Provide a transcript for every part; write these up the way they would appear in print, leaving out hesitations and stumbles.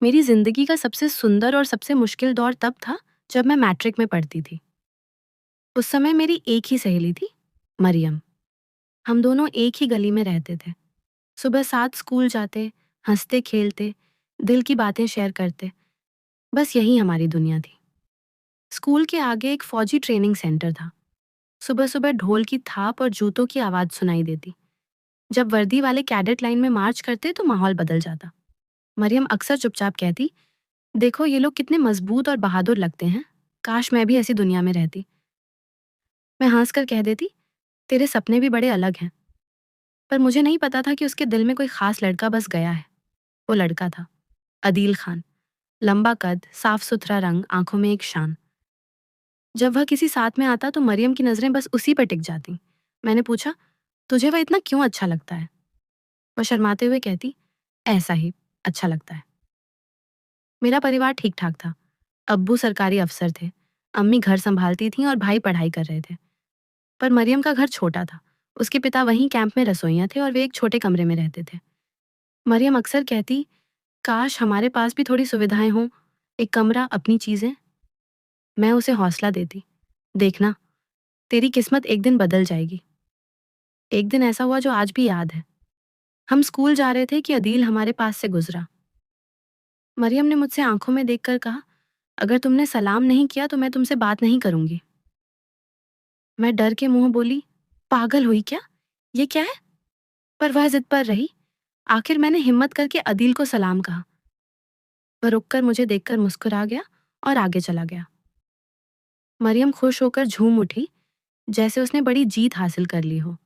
मेरी ज़िंदगी का सबसे सुंदर और सबसे मुश्किल दौर तब था जब मैं मैट्रिक में पढ़ती थी। उस समय मेरी एक ही सहेली थी, मरियम। हम दोनों एक ही गली में रहते थे। सुबह साथ स्कूल जाते, हंसते खेलते, दिल की बातें शेयर करते। बस यही हमारी दुनिया थी। स्कूल के आगे एक फौजी ट्रेनिंग सेंटर था। सुबह सुबह ढोल की थाप और जूतों की आवाज़ सुनाई देती। जब वर्दी वाले कैडेट लाइन में मार्च करते तो माहौल बदल जाता। मरियम अक्सर चुपचाप कहती, देखो ये लोग कितने मजबूत और बहादुर लगते हैं। काश मैं भी ऐसी दुनिया में रहती। मैं हंसकर कह देती, तेरे सपने भी बड़े अलग हैं। पर मुझे नहीं पता था कि उसके दिल में कोई खास लड़का बस गया है। वो लड़का था अदील खान। लंबा कद, साफ सुथरा रंग, आंखों में एक शान। जब वह किसी साथ में आता तो मरियम की नजरें बस उसी पर टिक जाती। मैंने पूछा, तुझे वह इतना क्यों अच्छा लगता है? वह शर्माते हुए कहती, ऐसा ही अच्छा लगता है। मेरा परिवार ठीक ठाक था। अब्बू सरकारी अफसर थे, अम्मी घर संभालती थीं और भाई पढ़ाई कर रहे थे। पर मरियम का घर छोटा था। उसके पिता वहीं कैंप में रसोइयां थे और वे एक छोटे कमरे में रहते थे। मरियम अक्सर कहती, काश हमारे पास भी थोड़ी सुविधाएं हों, एक कमरा, अपनी चीजें। मैं उसे हौसला देती, देखना, तेरी किस्मत एक दिन बदल जाएगी। एक दिन ऐसा हुआ जो आज भी याद है। हम स्कूल जा रहे थे कि अदील हमारे पास से गुजरा। मरियम ने मुझसे आंखों में देखकर कहा, अगर तुमने सलाम नहीं किया तो मैं तुमसे बात नहीं करूंगी। मैं डर के मुंह बोली, पागल हुई क्या? ये क्या है? पर वह जिद पर रही। आखिर मैंने हिम्मत करके अदील को सलाम कहा। वह रुककर मुझे देखकर मुस्कुरा गया और आगे चला गया। मरियम खुश होकर झूम उठी, जैसे उसने बड़ी जीत हासिल कर ली हो।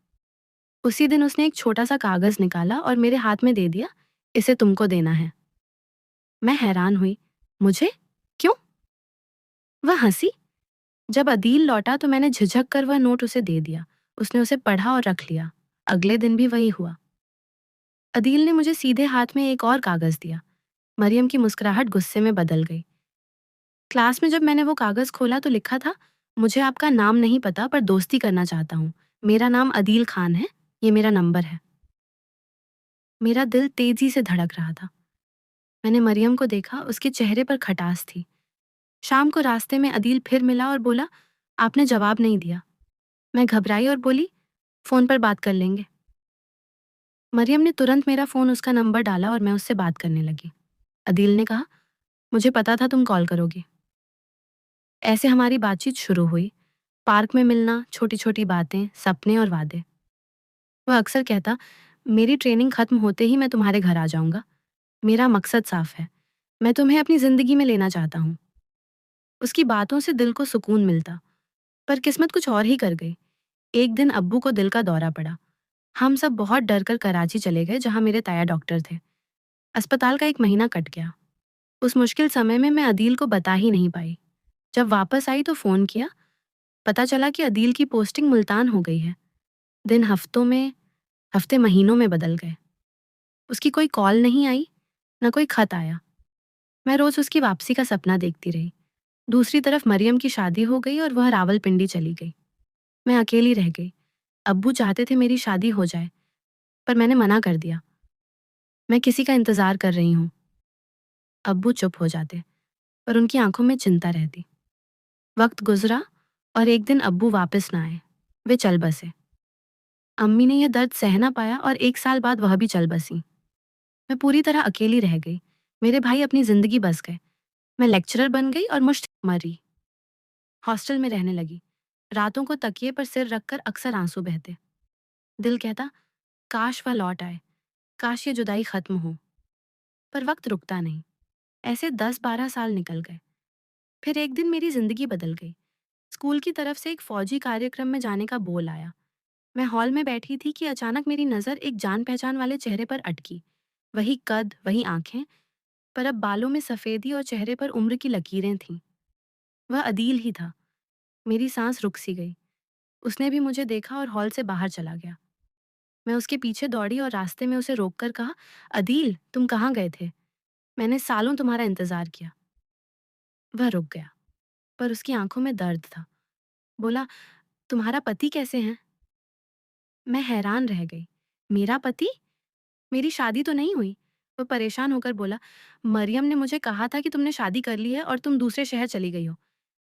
उसी दिन उसने एक छोटा सा कागज निकाला और मेरे हाथ में दे दिया, इसे तुमको देना है। मैं हैरान हुई, मुझे? क्यों? वह हंसी। जब अदील लौटा तो मैंने झिझक कर वह नोट उसे दे दिया। उसने उसे पढ़ा और रख लिया। अगले दिन भी वही हुआ। अदील ने मुझे सीधे हाथ में एक और कागज दिया। मरियम की मुस्कुराहट गुस्से में बदल गई। क्लास में जब मैंने वो कागज खोला तो लिखा था, मुझे आपका नाम नहीं पता पर दोस्ती करना चाहता हूँ। मेरा नाम अदील खान है, ये मेरा नंबर है। मेरा दिल तेजी से धड़क रहा था। मैंने मरियम को देखा, उसके चेहरे पर खटास थी। शाम को रास्ते में अदील फिर मिला और बोला, आपने जवाब नहीं दिया। मैं घबराई और बोली, फोन पर बात कर लेंगे। मरियम ने तुरंत मेरा फोन उसका नंबर डाला और मैं उससे बात करने लगी। अदील ने कहा, मुझे पता था तुम कॉल करोगी। ऐसे हमारी बातचीत शुरू हुई। पार्क में मिलना, छोटी छोटी बातें, सपने और वादे। वह अक्सर कहता, मेरी ट्रेनिंग खत्म होते ही मैं तुम्हारे घर आ जाऊंगा। मेरा मकसद साफ है, मैं तुम्हें अपनी जिंदगी में लेना चाहता हूँ। उसकी बातों से दिल को सुकून मिलता। पर किस्मत कुछ और ही कर गई। एक दिन अब्बू को दिल का दौरा पड़ा। हम सब बहुत डर कर कराची चले गए, जहाँ मेरे ताया डॉक्टर थे। अस्पताल का एक महीना कट गया। उस मुश्किल समय में मैं अदील को बता ही नहीं पाई। जब वापस आई तो फोन किया। पता चला कि अदील की पोस्टिंग मुल्तान हो गई है। दिन हफ्तों में, हफ्ते महीनों में बदल गए। उसकी कोई कॉल नहीं आई, न कोई खत आया। मैं रोज उसकी वापसी का सपना देखती रही। दूसरी तरफ मरियम की शादी हो गई और वह रावलपिंडी चली गई। मैं अकेली रह गई। अब्बू चाहते थे मेरी शादी हो जाए, पर मैंने मना कर दिया। मैं किसी का इंतजार कर रही हूँ। अब्बू चुप हो जाते, पर उनकी आंखों में चिंता रहती। वक्त गुजरा और एक दिन अब्बू वापस ना आए। वे चल बसे। अम्मी ने यह दर्द सह ना पाया और 1 साल बाद वह भी चल बसी। मैं पूरी तरह अकेली रह गई। मेरे भाई अपनी जिंदगी बस गए। मैं लेक्चरर बन गई और मुश्त मरी। हॉस्टल में रहने लगी। रातों को तकिए पर सिर रखकर अक्सर आंसू बहते। दिल कहता, काश वह लौट आए, काश ये जुदाई खत्म हो। पर वक्त रुकता नहीं। ऐसे 10-12 साल निकल गए। फिर एक दिन मेरी जिंदगी बदल गई। स्कूल की तरफ से एक फौजी कार्यक्रम में जाने का बोल आया। मैं हॉल में बैठी थी कि अचानक मेरी नज़र एक जान पहचान वाले चेहरे पर अटकी। वही कद, वही आंखें, पर अब बालों में सफ़ेदी और चेहरे पर उम्र की लकीरें थीं। वह अदील ही था। मेरी सांस रुक सी गई। उसने भी मुझे देखा और हॉल से बाहर चला गया। मैं उसके पीछे दौड़ी और रास्ते में उसे रोककर कहा, अदील, तुम कहाँ गए थे? मैंने सालों तुम्हारा इंतजार किया। वह रुक गया, पर उसकी आंखों में दर्द था। बोला, तुम्हारा पति कैसे हैं? मैं हैरान रह गई। मेरा पति? मेरी शादी तो नहीं हुई। वो परेशान होकर बोला, "मरियम ने मुझे कहा था कि तुमने शादी कर ली है और तुम दूसरे शहर चली गई हो।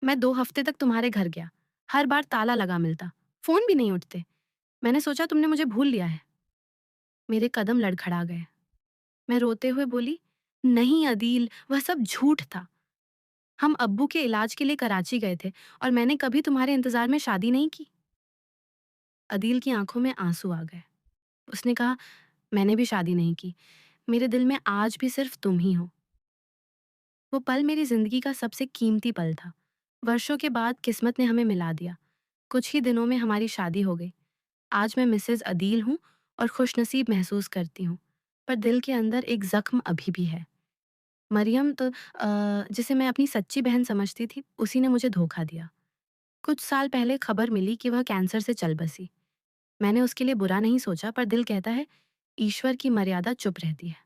मैं 2 हफ्ते तक तुम्हारे घर गया। हर बार ताला लगा मिलता, फ़ोन भी नहीं उठते। मैंने सोचा तुमने मुझे भूल लिया है।" मेरे कदम लड़खड़ा गए। मैं रोते हुए बोली, "नहीं अदील, वह सब झूठ था। हम अब्बू के इलाज के लिए कराची गए थे और मैंने कभी तुम्हारे इंतज़ार में शादी नहीं की।" अदील की आँखों में आँसू आ गए। उसने कहा, "मैंने भी शादी नहीं की। मेरे दिल में आज भी सिर्फ़ तुम ही हो।" वो पल मेरी ज़िंदगी का सबसे कीमती पल था। वर्षों के बाद किस्मत ने हमें मिला दिया। कुछ ही दिनों में हमारी शादी हो गई। आज मैं मिसेज़ अदील हूँ और खुशनसीब महसूस करती हूँ। पर दिल के अंदर एक ज़ख्म अभी भी है। मरियम तो जिसे मैं अपनी सच्ची बहन समझती थी, उसी ने मुझे धोखा दिया। कुछ साल पहले खबर मिली कि वह कैंसर से चल बसी। मैंने उसके लिए बुरा नहीं सोचा, पर दिल कहता है, ईश्वर की मर्यादा चुप रहती है।